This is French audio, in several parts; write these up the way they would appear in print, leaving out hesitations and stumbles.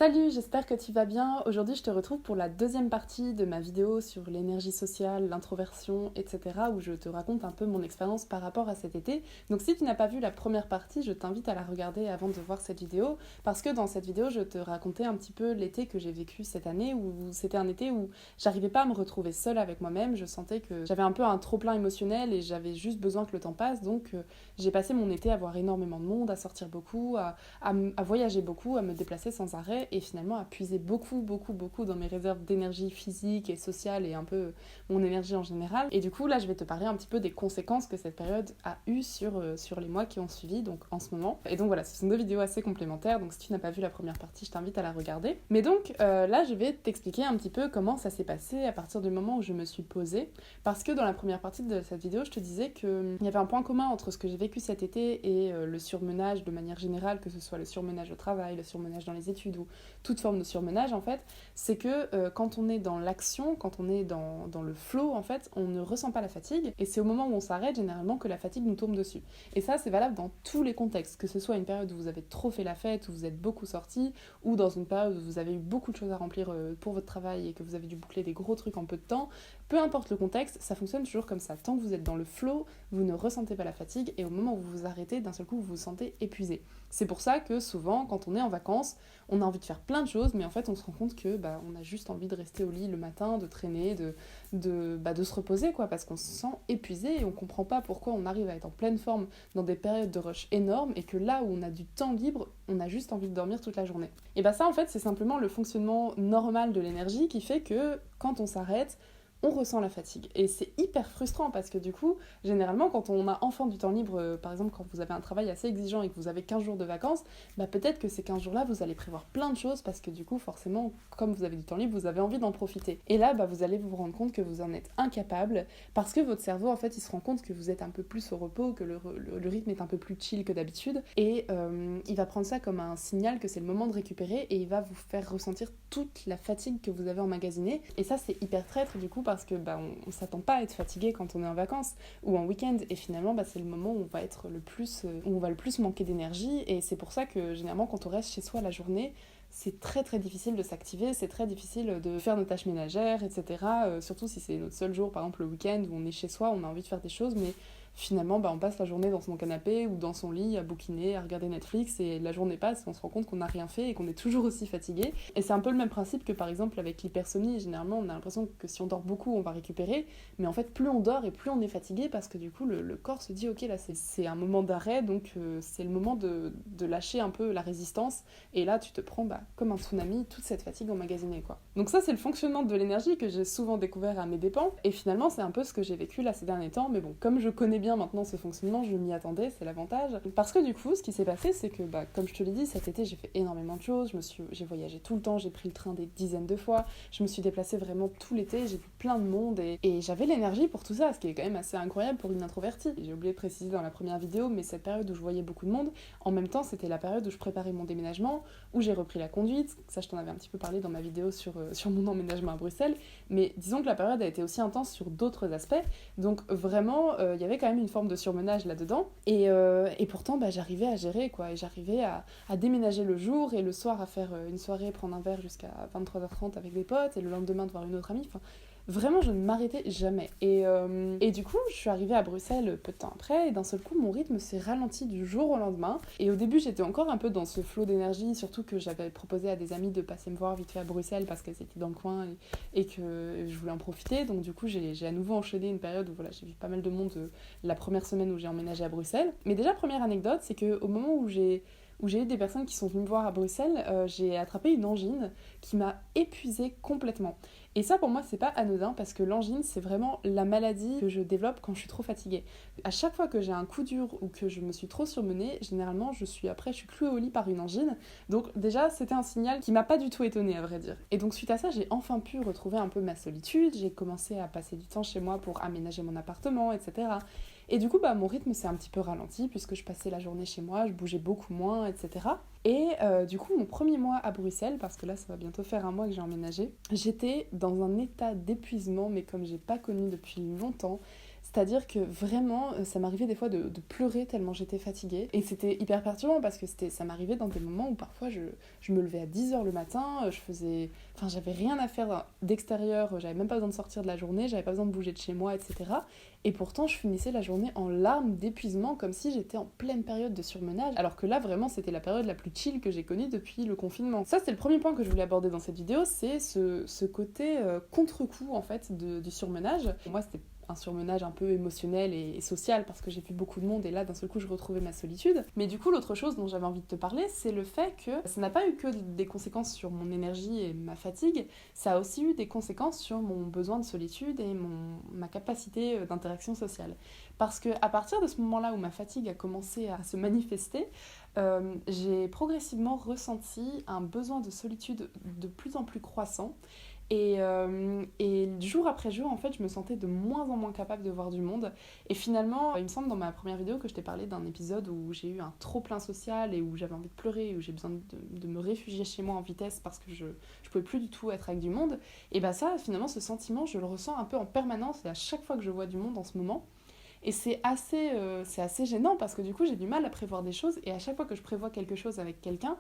Salut, j'espère que tu vas bien. Aujourd'hui, je te retrouve pour la deuxième partie de ma vidéo sur l'énergie sociale, l'introversion, etc. où je te raconte un peu mon expérience par rapport à cet été. Donc si tu n'as pas vu la première partie, je t'invite à la regarder avant de voir cette vidéo parce que dans cette vidéo, je te racontais un petit peu l'été que j'ai vécu cette année où c'était un été où j'arrivais pas à me retrouver seule avec moi-même. Je sentais que j'avais un peu un trop-plein émotionnel et j'avais juste besoin que le temps passe. Donc j'ai passé mon été à voir énormément de monde, à sortir beaucoup, à voyager beaucoup, à me déplacer sans arrêt et finalement à puiser beaucoup dans mes réserves d'énergie physique et sociale et un peu mon énergie en général. Et du coup là je vais te parler un petit peu des conséquences que cette période a eues sur les mois qui ont suivi, donc en ce moment. Et donc voilà, ce sont deux vidéos assez complémentaires, donc si tu n'as pas vu la première partie, je t'invite à la regarder. Mais donc là je vais t'expliquer un petit peu comment ça s'est passé à partir du moment où je me suis posée, parce que dans la première partie de cette vidéo je te disais qu'il y avait un point commun entre ce que j'ai vécu cet été et le surmenage de manière générale, que ce soit le surmenage au travail, le surmenage dans les études ou toute forme de surmenage en fait, c'est que quand on est dans l'action, quand on est dans le flow en fait, on ne ressent pas la fatigue et c'est au moment où on s'arrête généralement que la fatigue nous tombe dessus. Et ça c'est valable dans tous les contextes, que ce soit une période où vous avez trop fait la fête, où vous êtes beaucoup sortis, ou dans une période où vous avez eu beaucoup de choses à remplir pour votre travail et que vous avez dû boucler des gros trucs en peu de temps. Peu importe le contexte, ça fonctionne toujours comme ça. Tant que vous êtes dans le flow, vous ne ressentez pas la fatigue et au moment où vous vous arrêtez, d'un seul coup vous vous sentez épuisé. C'est pour ça que souvent quand on est en vacances, on a envie de faire plein de choses, mais en fait on se rend compte que on a juste envie de rester au lit le matin, de traîner, de se reposer quoi, parce qu'on se sent épuisé et on comprend pas pourquoi on arrive à être en pleine forme dans des périodes de rush énormes et que là où on a du temps libre, on a juste envie de dormir toute la journée. Et ça en fait c'est simplement le fonctionnement normal de l'énergie qui fait que quand on s'arrête, on ressent la fatigue. Et c'est hyper frustrant parce que du coup, généralement, quand on a enfin du temps libre, par exemple, quand vous avez un travail assez exigeant et que vous avez 15 jours de vacances, peut-être que ces 15 jours-là, vous allez prévoir plein de choses parce que du coup, forcément, comme vous avez du temps libre, vous avez envie d'en profiter. Et là, vous allez vous rendre compte que vous en êtes incapable parce que votre cerveau, en fait, il se rend compte que vous êtes un peu plus au repos, que le rythme est un peu plus chill que d'habitude et il va prendre ça comme un signal que c'est le moment de récupérer et il va vous faire ressentir toute la fatigue que vous avez emmagasinée. Et ça, c'est hyper traître du coup parce que on s'attend pas à être fatigué quand on est en vacances ou en week-end et finalement c'est le moment où on va être le plus où on va le plus manquer d'énergie et c'est pour ça que généralement quand on reste chez soi la journée, c'est très très difficile de s'activer, c'est très difficile de faire nos tâches ménagères, etc. Surtout si c'est notre seul jour, par exemple le week-end où on est chez soi, on a envie de faire des choses, mais finalement on passe la journée dans son canapé ou dans son lit à bouquiner, à regarder Netflix et la journée passe et on se rend compte qu'on n'a rien fait et qu'on est toujours aussi fatigué. Et c'est un peu le même principe que par exemple avec l'hypersomnie, généralement on a l'impression que si on dort beaucoup on va récupérer, mais en fait plus on dort et plus on est fatigué parce que du coup le corps se dit ok là c'est un moment d'arrêt, donc c'est le moment de lâcher un peu la résistance et là tu te prends comme un tsunami toute cette fatigue emmagasinée quoi. Donc ça c'est le fonctionnement de l'énergie que j'ai souvent découvert à mes dépens et finalement c'est un peu ce que j'ai vécu là ces derniers temps, mais bon comme je connais bien maintenant ce fonctionnement, je m'y attendais, c'est l'avantage. Parce que du coup, ce qui s'est passé, c'est que, comme je te l'ai dit, cet été, j'ai fait énormément de choses, j'ai voyagé tout le temps, j'ai pris le train des dizaines de fois, je me suis déplacée vraiment tout l'été, j'ai vu plein de monde et j'avais l'énergie pour tout ça, ce qui est quand même assez incroyable pour une introvertie. J'ai oublié de préciser dans la première vidéo, mais cette période où je voyais beaucoup de monde, en même temps, c'était la période où je préparais mon déménagement, où j'ai repris la conduite, ça je t'en avais un petit peu parlé dans ma vidéo sur mon emménagement à Bruxelles, mais disons que la période a été aussi intense sur d'autres aspects, donc vraiment, il y avait quand même une forme de surmenage là-dedans et pourtant j'arrivais à gérer quoi, et j'arrivais à déménager le jour et le soir à faire une soirée, prendre un verre jusqu'à 23h30 avec des potes et le lendemain de voir une autre amie, enfin vraiment je ne m'arrêtais jamais et du coup je suis arrivée à Bruxelles peu de temps après et d'un seul coup mon rythme s'est ralenti du jour au lendemain et au début j'étais encore un peu dans ce flot d'énergie, surtout que j'avais proposé à des amis de passer me voir vite fait à Bruxelles parce qu'elles étaient dans le coin et que je voulais en profiter, donc du coup j'ai à nouveau enchaîné une période où j'ai vu pas mal de monde la première semaine où j'ai emménagé à Bruxelles. Mais déjà première anecdote, c'est qu'au moment où j'ai eu des personnes qui sont venues me voir à Bruxelles, j'ai attrapé une angine qui m'a épuisée complètement. Et ça pour moi c'est pas anodin parce que l'angine c'est vraiment la maladie que je développe quand je suis trop fatiguée. À chaque fois que j'ai un coup dur ou que je me suis trop surmenée, généralement je suis clouée au lit par une angine. Donc déjà c'était un signal qui m'a pas du tout étonnée à vrai dire. Et donc suite à ça j'ai enfin pu retrouver un peu ma solitude, j'ai commencé à passer du temps chez moi pour aménager mon appartement, etc. Et du coup, mon rythme s'est un petit peu ralenti puisque je passais la journée chez moi, je bougeais beaucoup moins, etc. Et du coup, mon premier mois à Bruxelles, parce que là, ça va bientôt faire un mois que j'ai emménagé, j'étais dans un état d'épuisement, mais comme j'ai pas connu depuis longtemps. C'est-à-dire que vraiment, ça m'arrivait des fois de pleurer tellement j'étais fatiguée. Et c'était hyper perturbant parce que ça m'arrivait dans des moments où parfois je me levais à 10h le matin, j'avais rien à faire d'extérieur, j'avais même pas besoin de sortir de la journée, j'avais pas besoin de bouger de chez moi, etc. Et pourtant, je finissais la journée en larmes d'épuisement, comme si j'étais en pleine période de surmenage, alors que là, vraiment, c'était la période la plus chill que j'ai connue depuis le confinement. Ça, c'est le premier point que je voulais aborder dans cette vidéo, c'est ce côté contre-coup, en fait, du surmenage. Pour moi, c'était un surmenage un peu émotionnel et social parce que j'ai vu beaucoup de monde et là d'un seul coup je retrouvais ma solitude. Mais du coup l'autre chose dont j'avais envie de te parler, c'est le fait que ça n'a pas eu que des conséquences sur mon énergie et ma fatigue, ça a aussi eu des conséquences sur mon besoin de solitude et ma capacité d'interaction sociale. Parce que à partir de ce moment-là où ma fatigue a commencé à se manifester, j'ai progressivement ressenti un besoin de solitude de plus en plus croissant. Et jour après jour, en fait, je me sentais de moins en moins capable de voir du monde. Et finalement, il me semble dans ma première vidéo que je t'ai parlé d'un épisode où j'ai eu un trop-plein social et où j'avais envie de pleurer, et où j'ai besoin de me réfugier chez moi en vitesse parce que je pouvais plus du tout être avec du monde. Et bah ça, finalement, ce sentiment, je le ressens un peu en permanence et à chaque fois que je vois du monde en ce moment. Et c'est assez gênant parce que du coup j'ai du mal à prévoir des choses et à chaque fois que je prévois quelque chose avec quelqu'un,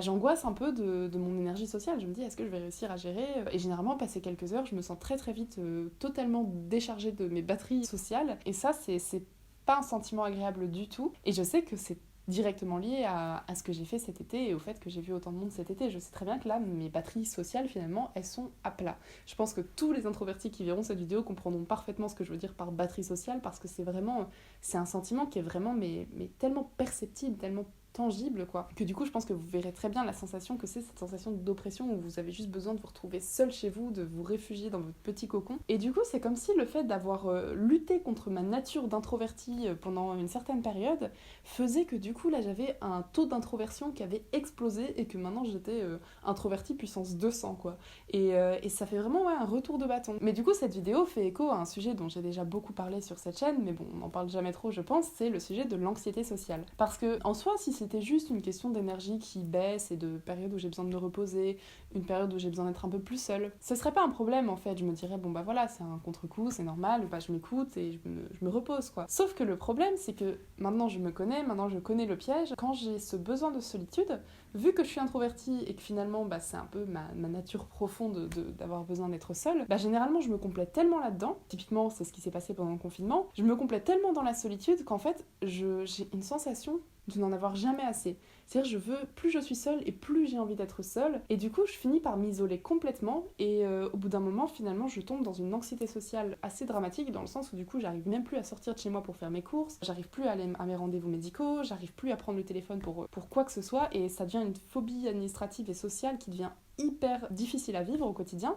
j'angoisse un peu de mon énergie sociale. Je me dis est-ce que je vais réussir à gérer? Et généralement passé quelques heures je me sens très très vite totalement déchargée de mes batteries sociales et ça c'est pas un sentiment agréable du tout et je sais que c'est directement lié à ce que j'ai fait cet été et au fait que j'ai vu autant de monde cet été. Je sais très bien que là, mes batteries sociales, finalement, elles sont à plat. Je pense que tous les introvertis qui verront cette vidéo comprendront parfaitement ce que je veux dire par batterie sociale parce que c'est un sentiment qui est vraiment mais tellement perceptible, tellement tangible quoi, que du coup je pense que vous verrez très bien la sensation que c'est, cette sensation d'oppression où vous avez juste besoin de vous retrouver seul chez vous, de vous réfugier dans votre petit cocon. Et du coup c'est comme si le fait d'avoir lutté contre ma nature d'introvertie pendant une certaine période faisait que du coup là j'avais un taux d'introversion qui avait explosé et que maintenant j'étais introvertie puissance 200 quoi. Et ça fait vraiment un retour de bâton. Mais du coup cette vidéo fait écho à un sujet dont j'ai déjà beaucoup parlé sur cette chaîne, mais bon on n'en parle jamais trop je pense, c'est le sujet de l'anxiété sociale. Parce que en soi si c'était juste une question d'énergie qui baisse et de période où j'ai besoin de me reposer, une période où j'ai besoin d'être un peu plus seule, ce serait pas un problème en fait, je me dirais bon bah voilà c'est un contre-coup, c'est normal, je m'écoute et je me repose quoi. Sauf que le problème c'est que maintenant je me connais, maintenant je connais le piège, quand j'ai ce besoin de solitude, vu que je suis introvertie et que finalement c'est un peu ma nature profonde d'avoir besoin d'être seule, généralement je me complète tellement là-dedans, typiquement c'est ce qui s'est passé pendant le confinement, je me complète tellement dans la solitude qu'en fait j'ai une sensation de n'en avoir jamais assez. C'est-à-dire plus je suis seule et plus j'ai envie d'être seule et du coup je finis par m'isoler complètement et au bout d'un moment finalement je tombe dans une anxiété sociale assez dramatique dans le sens où du coup j'arrive même plus à sortir de chez moi pour faire mes courses, j'arrive plus à aller à mes rendez-vous médicaux, j'arrive plus à prendre le téléphone pour quoi que ce soit et ça devient une phobie administrative et sociale qui devient hyper difficile à vivre au quotidien.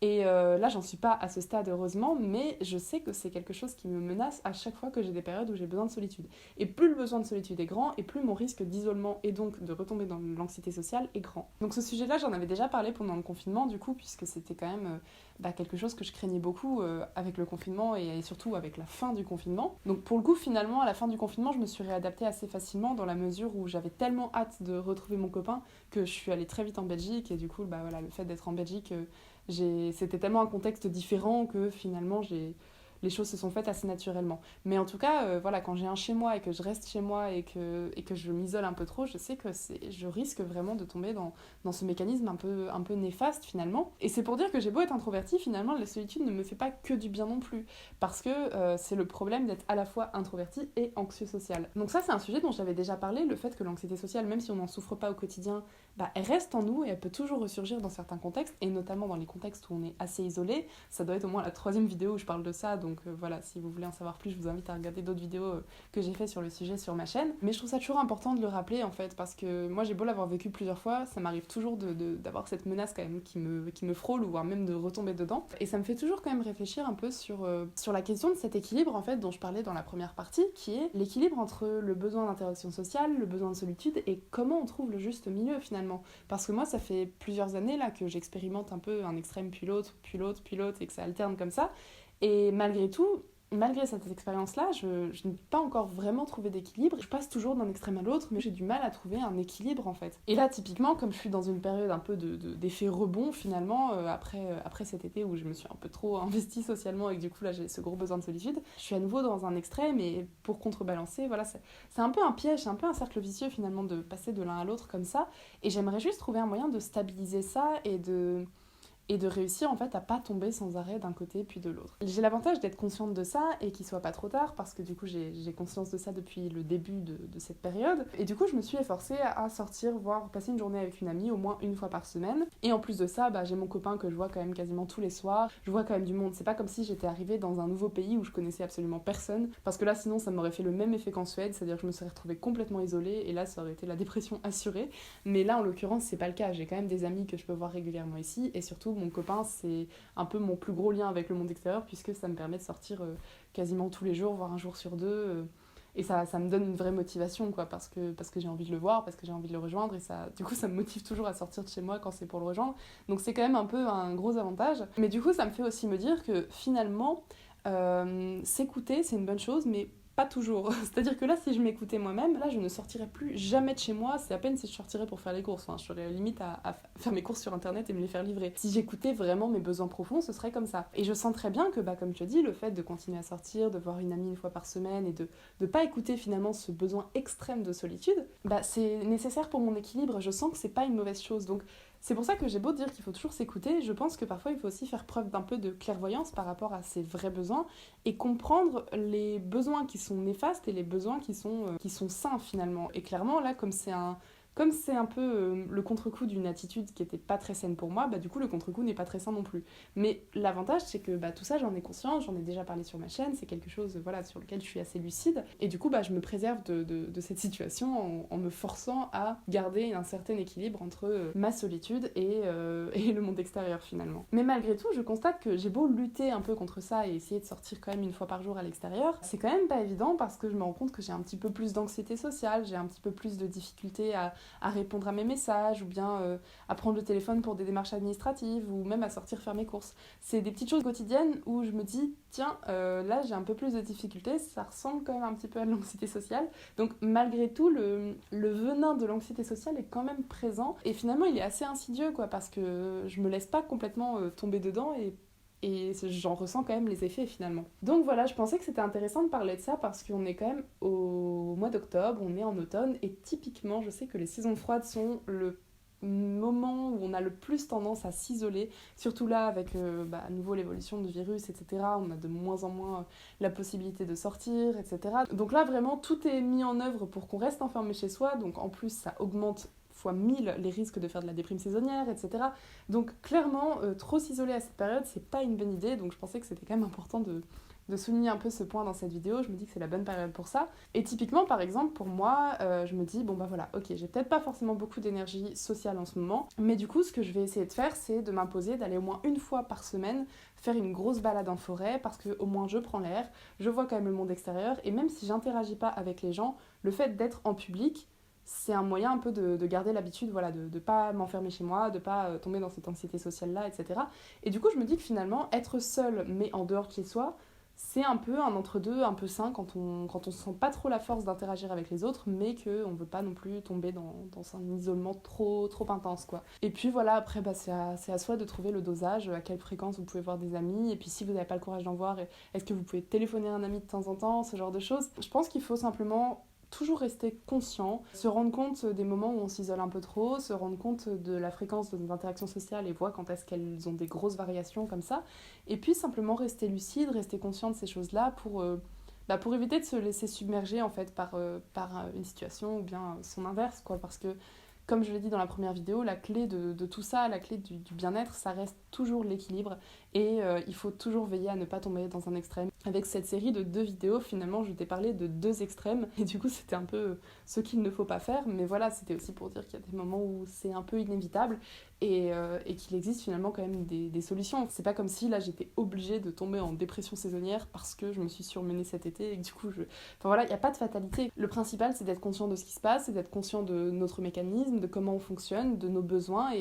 Et là, j'en suis pas à ce stade, heureusement, mais je sais que c'est quelque chose qui me menace à chaque fois que j'ai des périodes où j'ai besoin de solitude. Et plus le besoin de solitude est grand, et plus mon risque d'isolement et donc de retomber dans l'anxiété sociale est grand. Donc ce sujet-là, j'en avais déjà parlé pendant le confinement, du coup, puisque c'était quand même quelque chose que je craignais beaucoup avec le confinement et surtout avec la fin du confinement. Donc pour le coup, finalement, à la fin du confinement, je me suis réadaptée assez facilement dans la mesure où j'avais tellement hâte de retrouver mon copain que je suis allée très vite en Belgique, et du coup, le fait d'être en Belgique... c'était tellement un contexte différent que finalement les choses se sont faites assez naturellement. Mais en tout cas, quand j'ai un chez moi et que je reste chez moi et que je m'isole un peu trop, je sais que je risque vraiment de tomber dans ce mécanisme un peu néfaste finalement. Et c'est pour dire que j'ai beau être introvertie, finalement la solitude ne me fait pas que du bien non plus. Parce que c'est le problème d'être à la fois introvertie et anxieux social. Donc ça c'est un sujet dont j'avais déjà parlé, le fait que l'anxiété sociale, même si on n'en souffre pas au quotidien, elle reste en nous et elle peut toujours ressurgir dans certains contextes, et notamment dans les contextes où on est assez isolé. Ça doit être au moins la 3e vidéo où je parle de ça, donc voilà, si vous voulez en savoir plus, je vous invite à regarder d'autres vidéos que j'ai fait sur le sujet sur ma chaîne. Mais je trouve ça toujours important de le rappeler en fait, parce que moi j'ai beau l'avoir vécu plusieurs fois, ça m'arrive toujours d'avoir cette menace quand même qui me frôle, ou voire même de retomber dedans. Et ça me fait toujours quand même réfléchir un peu sur la question de cet équilibre en fait dont je parlais dans la première partie, qui est l'équilibre entre le besoin d'interaction sociale, le besoin de solitude, et comment on trouve le juste milieu finalement. Parce que moi ça fait plusieurs années là que j'expérimente un peu un extrême puis l'autre, et que ça alterne comme ça, et malgré tout malgré cette expérience-là, je n'ai pas encore vraiment trouvé d'équilibre. Je passe toujours d'un extrême à l'autre, mais j'ai du mal à trouver un équilibre en fait. Et là, typiquement, comme je suis dans une période un peu d'effet rebond finalement, après cet été où je me suis un peu trop investie socialement et que du coup là j'ai ce gros besoin de solitude, je suis à nouveau dans un extrême et pour contrebalancer, voilà, c'est un peu un piège, c'est un peu un cercle vicieux finalement de passer de l'un à l'autre comme ça. Et j'aimerais juste trouver un moyen de stabiliser ça et de réussir en fait à pas tomber sans arrêt d'un côté puis de l'autre. J'ai l'avantage d'être consciente de ça et qu'il soit pas trop tard parce que du coup j'ai conscience de ça depuis le début de cette période et du coup je me suis efforcée à sortir, voire passer une journée avec une amie au moins une fois par semaine et en plus de ça j'ai mon copain que je vois quand même quasiment tous les soirs, je vois quand même du monde, c'est pas comme si j'étais arrivée dans un nouveau pays où je connaissais absolument personne parce que là sinon ça m'aurait fait le même effet qu'en Suède, c'est-à-dire que je me serais retrouvée complètement isolée et là ça aurait été la dépression assurée, mais là en l'occurrence c'est pas le cas, j'ai quand même des amis que je peux voir régulièrement ici et surtout mon copain c'est un peu mon plus gros lien avec le monde extérieur puisque ça me permet de sortir quasiment tous les jours, voire un jour sur deux. Et ça me donne une vraie motivation, quoi, parce que j'ai envie de le voir, parce que j'ai envie de le rejoindre. Et ça, du coup, ça me motive toujours à sortir de chez moi quand c'est pour le rejoindre. Donc c'est quand même un peu un gros avantage. Mais du coup, ça me fait aussi me dire que finalement, s'écouter, c'est une bonne chose, mais pas toujours. C'est-à-dire que là, si je m'écoutais moi-même, là, je ne sortirais plus jamais de chez moi. C'est à peine si je sortirais pour faire les courses. Enfin, je serais limite à faire mes courses sur Internet et me les faire livrer. Si j'écoutais vraiment mes besoins profonds, ce serait comme ça. Et je sens très bien que, comme je te dis, le fait de continuer à sortir, de voir une amie une fois par semaine et de pas écouter finalement ce besoin extrême de solitude, c'est nécessaire pour mon équilibre. Je sens que c'est pas une mauvaise chose. Donc, c'est pour ça que j'ai beau dire qu'il faut toujours s'écouter, je pense que parfois il faut aussi faire preuve d'un peu de clairvoyance par rapport à ses vrais besoins et comprendre les besoins qui sont néfastes et les besoins qui sont sains finalement. Et clairement là, comme c'est un peu le contre-coup d'une attitude qui était pas très saine pour moi, du coup le contre-coup n'est pas très sain non plus. Mais l'avantage c'est que tout ça j'en ai conscience, j'en ai déjà parlé sur ma chaîne, c'est quelque chose voilà, sur lequel je suis assez lucide. Et du coup je me préserve de cette situation en me forçant à garder un certain équilibre entre ma solitude et le monde extérieur finalement. Mais malgré tout je constate que j'ai beau lutter un peu contre ça et essayer de sortir quand même une fois par jour à l'extérieur, c'est quand même pas évident parce que je me rends compte que j'ai un petit peu plus d'anxiété sociale, j'ai un petit peu plus de difficulté à répondre à mes messages ou bien à prendre le téléphone pour des démarches administratives ou même à sortir faire mes courses. C'est des petites choses quotidiennes où je me dis tiens, là j'ai un peu plus de difficultés, ça ressemble quand même un petit peu à de l'anxiété sociale. Donc malgré tout, le venin de l'anxiété sociale est quand même présent et finalement il est assez insidieux quoi, parce que je me laisse pas complètement tomber dedans et j'en ressens quand même les effets finalement. Donc voilà, je pensais que c'était intéressant de parler de ça parce qu'on est quand même au mois d'octobre, on est en automne et typiquement je sais que les saisons froides sont le moment où on a le plus tendance à s'isoler, surtout là avec à nouveau l'évolution du virus, etc. On a de moins en moins la possibilité de sortir, etc. Donc là vraiment tout est mis en œuvre pour qu'on reste enfermé chez soi, donc en plus ça augmente fois 1000 les risques de faire de la déprime saisonnière, etc. Donc clairement, trop s'isoler à cette période, c'est pas une bonne idée, donc je pensais que c'était quand même important de souligner un peu ce point dans cette vidéo, je me dis que c'est la bonne période pour ça. Et typiquement, par exemple, pour moi, je me dis, voilà, ok, j'ai peut-être pas forcément beaucoup d'énergie sociale en ce moment, mais du coup, ce que je vais essayer de faire, c'est de m'imposer d'aller au moins une fois par semaine faire une grosse balade en forêt, parce que au moins je prends l'air, je vois quand même le monde extérieur, et même si j'interagis pas avec les gens, le fait d'être en public, c'est un moyen un peu de garder l'habitude voilà, de pas m'enfermer chez moi, de pas tomber dans cette anxiété sociale-là, etc. Et du coup, je me dis que finalement, être seul, mais en dehors de chez soi, c'est un peu un entre-deux, un peu sain quand on sent pas trop la force d'interagir avec les autres, mais qu'on veut pas non plus tomber dans un isolement trop intense, quoi. Et puis voilà, après, c'est à soi de trouver le dosage, à quelle fréquence vous pouvez voir des amis, et puis si vous n'avez pas le courage d'en voir, est-ce que vous pouvez téléphoner à un ami de temps en temps, ce genre de choses. Je pense qu'il faut simplement toujours rester conscient, se rendre compte des moments où on s'isole un peu trop, se rendre compte de la fréquence de nos interactions sociales et voir quand est-ce qu'elles ont des grosses variations comme ça, et puis simplement rester lucide, rester conscient de ces choses-là pour éviter de se laisser submerger en fait par une situation ou bien son inverse, quoi, parce que comme je l'ai dit dans la première vidéo, la clé de tout ça, la clé du bien-être, ça reste toujours l'équilibre et il faut toujours veiller à ne pas tomber dans un extrême. Avec cette série de 2 vidéos, finalement, je t'ai parlé de 2 extrêmes et du coup, c'était un peu ce qu'il ne faut pas faire, mais voilà, c'était aussi pour dire qu'il y a des moments où c'est un peu inévitable et qu'il existe finalement quand même des solutions. C'est pas comme si là j'étais obligée de tomber en dépression saisonnière parce que je me suis surmenée cet été et que du coup Enfin voilà, il n'y a pas de fatalité. Le principal c'est d'être conscient de ce qui se passe, c'est d'être conscient de notre mécanisme, compte de comment on fonctionne, de nos besoins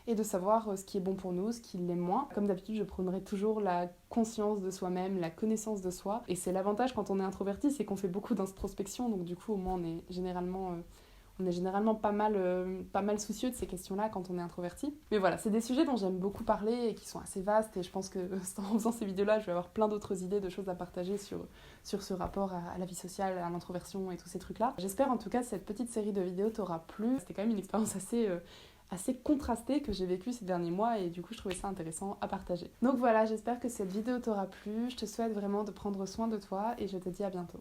et de savoir ce qui est bon pour nous, ce qui l'est moins. Comme d'habitude, je prônerai toujours la conscience de soi-même, la connaissance de soi. Et c'est l'avantage quand on est introverti, c'est qu'on fait beaucoup d'introspection, donc du coup au moins on est généralement pas mal soucieux de ces questions-là quand on est introverti. Mais voilà, c'est des sujets dont j'aime beaucoup parler et qui sont assez vastes et je pense que en faisant ces vidéos-là, je vais avoir plein d'autres idées, de choses à partager sur ce rapport à la vie sociale, à l'introversion et tous ces trucs-là. J'espère en tout cas que cette petite série de vidéos t'aura plu. C'était quand même une expérience assez contrastée que j'ai vécue ces derniers mois et du coup je trouvais ça intéressant à partager. Donc voilà, j'espère que cette vidéo t'aura plu. Je te souhaite vraiment de prendre soin de toi et je te dis à bientôt.